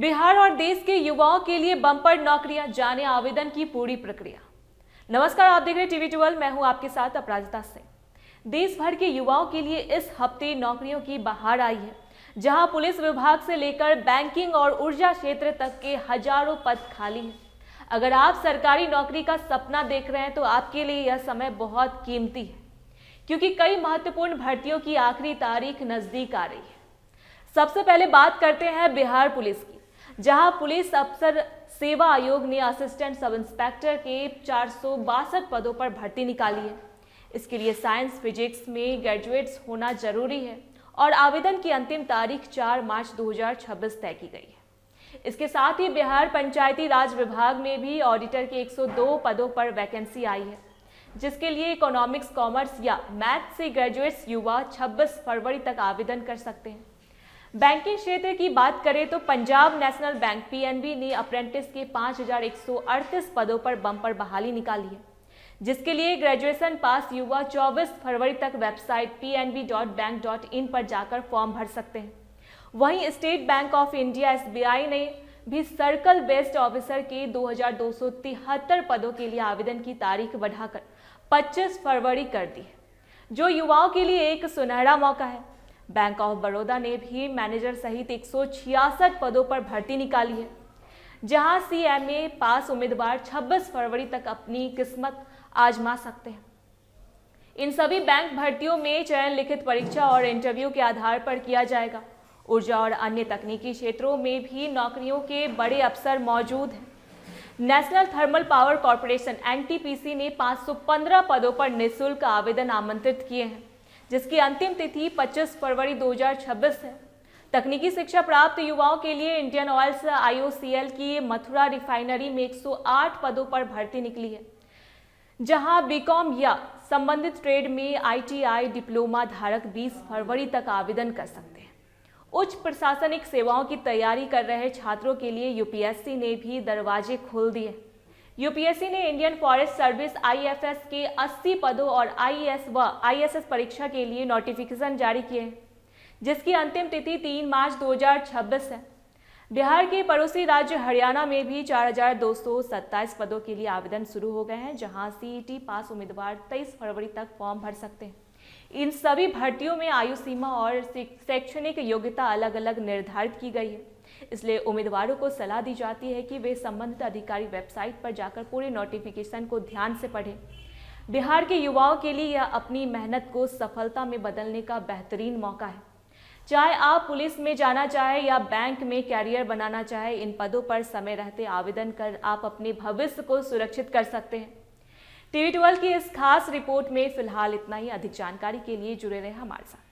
बिहार और देश के युवाओं के लिए बम्पर नौकरियां, जाने आवेदन की पूरी प्रक्रिया। नमस्कार, आप देख रहे हैं टीवी 12। मैं हूं आपके साथ अपराजिता सिंह। देश भर के युवाओं के लिए इस हफ्ते नौकरियों की बहार आई है, जहां पुलिस विभाग से लेकर बैंकिंग और ऊर्जा क्षेत्र तक के हजारों पद खाली हैं। अगर आप सरकारी नौकरी का सपना देख रहे हैं तो आपके लिए यह समय बहुत कीमती है, क्योंकि कई महत्वपूर्ण भर्तियों की आखिरी तारीख नजदीक आ रही है। सबसे पहले बात करते हैं बिहार पुलिस की, जहां पुलिस अफसर सेवा आयोग ने असिस्टेंट सब इंस्पेक्टर के 462 पदों पर भर्ती निकाली है। इसके लिए साइंस फिजिक्स में ग्रेजुएट्स होना जरूरी है और आवेदन की अंतिम तारीख 4 मार्च 2026 तय की गई है। इसके साथ ही बिहार पंचायती राज विभाग में भी ऑडिटर के 102 पदों पर वैकेंसी आई है, जिसके लिए इकोनॉमिक्स, कॉमर्स या मैथ से ग्रेजुएट्स युवा 26 फरवरी तक आवेदन कर सकते हैं। बैंकिंग क्षेत्र की बात करें तो पंजाब नेशनल बैंक पीएनबी ने अप्रेंटिस के 5138 पदों पर बम्पर बहाली निकाली है, जिसके लिए ग्रेजुएशन पास युवा 24 फरवरी तक वेबसाइट pnb.bank.in पर जाकर फॉर्म भर सकते हैं। वहीं state bank of India SBI ने भी सर्कल बेस्ड ऑफिसर के 2273 पदों के लिए आवेदन की तारीख बढ़ाकर 25 फरवरी कर दी है, जो युवाओं के लिए एक सुनहरा मौका है। बैंक ऑफ बड़ौदा ने भी मैनेजर सहित 166 पदों पर भर्ती निकाली है, जहां सीएमए पास उम्मीदवार 26 फरवरी तक अपनी किस्मत आजमा सकते हैं। इन सभी बैंक भर्तियों में चयन लिखित परीक्षा और इंटरव्यू के आधार पर किया जाएगा। ऊर्जा और अन्य तकनीकी क्षेत्रों में भी नौकरियों के बड़े अवसर मौजूद हैं। National thermal power corporation NTPC ने 515 पदों पर निःशुल्क आवेदन आमंत्रित किए हैं, जिसकी अंतिम तिथि 25 फरवरी 2026 है। तकनीकी शिक्षा प्राप्त युवाओं के लिए इंडियन ऑयल्स आईओसीएल की मथुरा रिफाइनरी में 108 पदों पर भर्ती निकली है, जहां बीकॉम या संबंधित ट्रेड में आईटीआई डिप्लोमा धारक 20 फरवरी तक आवेदन कर सकते हैं। उच्च प्रशासनिक सेवाओं की तैयारी कर रहे छात्रों के लिए यूपीएससी ने भी दरवाजे खोल दिए। यूपीएससी ने इंडियन फॉरेस्ट सर्विस आईएफएस के 80 पदों और आईएएस व आईएसएस परीक्षा के लिए नोटिफिकेशन जारी किए हैं, जिसकी अंतिम तिथि 3 मार्च 2026 है। बिहार के पड़ोसी राज्य हरियाणा में भी 4227 पदों के लिए आवेदन शुरू हो गए हैं, जहां सीईटी पास उम्मीदवार 23 फरवरी तक फॉर्म भर सकते हैं। इन सभी भर्तियों में आयु सीमा और शैक्षणिक योग्यता अलग अलग निर्धारित की गई है, इसलिए उम्मीदवारों को सलाह दी जाती है कि वे संबंधित अधिकारी वेबसाइट पर जाकर पूरे नोटिफिकेशन को ध्यान से पढ़ें। बिहार के युवाओं के लिए यह अपनी मेहनत को सफलता में बदलने का बेहतरीन मौका है। चाहे आप पुलिस में जाना चाहे या बैंक में कैरियर बनाना चाहे, इन पदों पर समय रहते आवेदन कर आप अपने भविष्य को सुरक्षित कर सकते हैं। टीवी 12 की इस खास रिपोर्ट में फिलहाल इतना ही। अधिक जानकारी के लिए जुड़े रहे हमारे साथ।